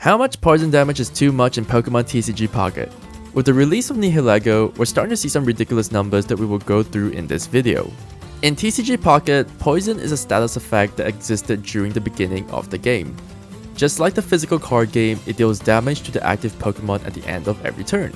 How much poison damage is too much in Pokémon TCG Pocket? With the release of Nihilego, we're starting to see some ridiculous numbers that we will go through in this video. In TCG Pocket, poison is a status effect that existed during the beginning of the game. Just like the physical card game, it deals damage to the active Pokémon at the end of every turn.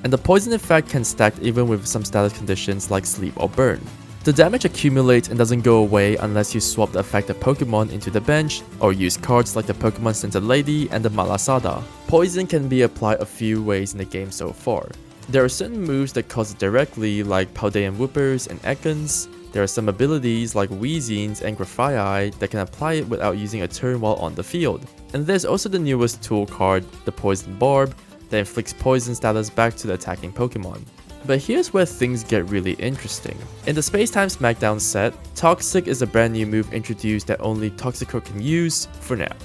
And the poison effect can stack even with some status conditions like sleep or burn. The damage accumulates and doesn't go away unless you swap the affected Pokemon into the bench or use cards like the Pokemon Center Lady and the Malasada. Poison can be applied a few ways in the game so far. There are certain moves that cause it directly like Paldean Whoopers and Ekans. There are some abilities like Weezings and Grafaiai that can apply it without using a turn while on the field. And there's also the newest tool card, the Poison Barb, that inflicts poison status back to the attacking Pokemon. But here's where things get really interesting. In the Space-Time Smackdown set, Toxic is a brand new move introduced that only Toxicroak can use for now.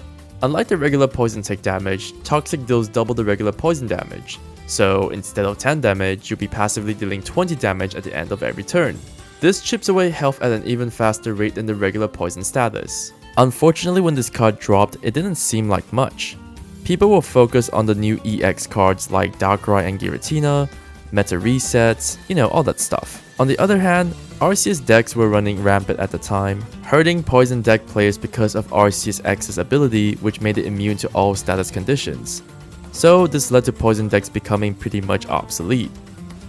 Unlike the regular poison take damage, Toxic deals double the regular poison damage. So instead of 10 damage, you'll be passively dealing 20 damage at the end of every turn. This chips away health at an even faster rate than the regular poison status. Unfortunately, when this card dropped, it didn't seem like much. People will focus on the new EX cards like Darkrai and Giratina, meta resets, all that stuff. On the other hand, Arceus decks were running rampant at the time, hurting poison deck players because of Arceus X's ability, which made it immune to all status conditions. So this led to poison decks becoming pretty much obsolete.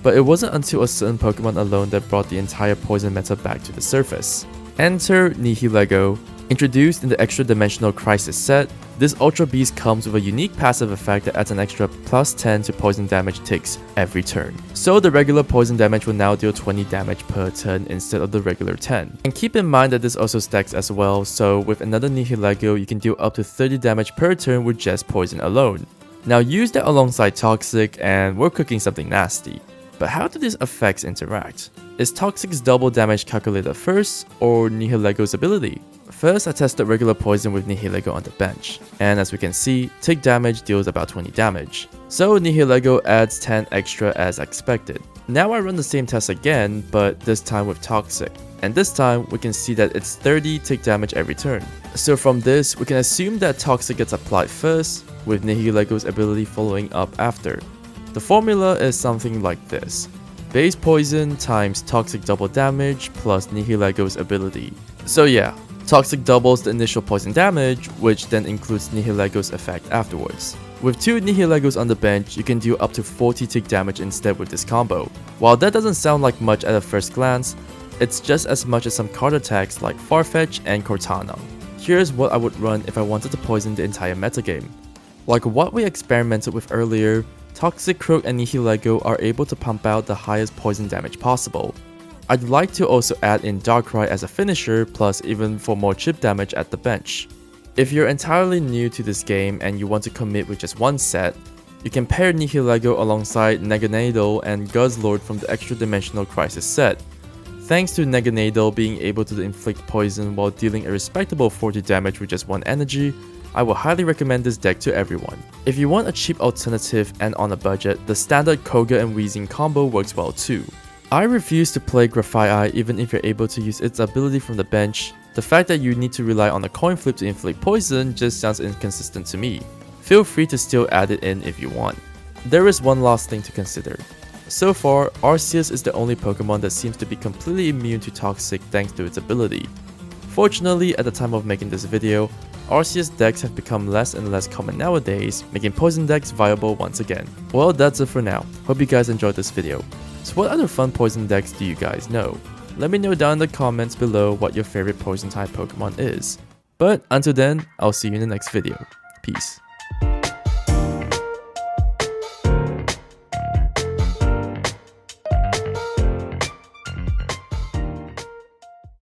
But it wasn't until a certain Pokemon alone that brought the entire poison meta back to the surface. Enter Nihilego. Introduced in the Extra Dimensional Crisis set, this Ultra Beast comes with a unique passive effect that adds an extra plus 10 to poison damage ticks every turn. So the regular poison damage will now deal 20 damage per turn instead of the regular 10. And keep in mind that this also stacks as well, so with another Nihilego you can deal up to 30 damage per turn with just poison alone. Now use that alongside Toxic and we're cooking something nasty. But how do these effects interact? Is Toxic's double damage calculated first, or Nihilego's ability? First, I tested regular poison with Nihilego on the bench, and as we can see, tick damage deals about 20 damage. So Nihilego adds 10 extra as expected. Now I run the same test again, but this time with Toxic. And this time, we can see that it's 30 tick damage every turn. So from this, we can assume that Toxic gets applied first, with Nihilego's ability following up after. The formula is something like this. Base poison times Toxic double damage plus Nihilego's ability. So yeah, Toxic doubles the initial poison damage, which then includes Nihilego's effect afterwards. With 2 Nihilegos on the bench, you can deal up to 40 tick damage instead with this combo. While that doesn't sound like much at a first glance, it's just as much as some card attacks like Farfetch and Cortana. Here's what I would run if I wanted to poison the entire metagame. Like what we experimented with earlier, Toxicroak and Nihilego are able to pump out the highest poison damage possible. I'd like to also add in Darkrai as a finisher, plus even for more chip damage at the bench. If you're entirely new to this game and you want to commit with just one set, you can pair Nihilego alongside Neganadel and Guzzlord from the Extra Dimensional Crisis set. Thanks to Neganadel being able to inflict poison while dealing a respectable 40 damage with just one energy, I will highly recommend this deck to everyone. If you want a cheap alternative and on a budget, the standard Koga and Weezing combo works well too. I refuse to play Grafaiai even if you're able to use its ability from the bench. The fact that you need to rely on a coin flip to inflict poison just sounds inconsistent to me. Feel free to still add it in if you want. There is one last thing to consider. So far, Arceus is the only Pokemon that seems to be completely immune to Toxic thanks to its ability. Fortunately, at the time of making this video, Arceus decks have become less and less common nowadays, making poison decks viable once again. Well, that's it for now. Hope you guys enjoyed this video. So what other fun poison decks do you guys know? Let me know down in the comments below what your favorite poison type Pokemon is. But until then, I'll see you in the next video. Peace.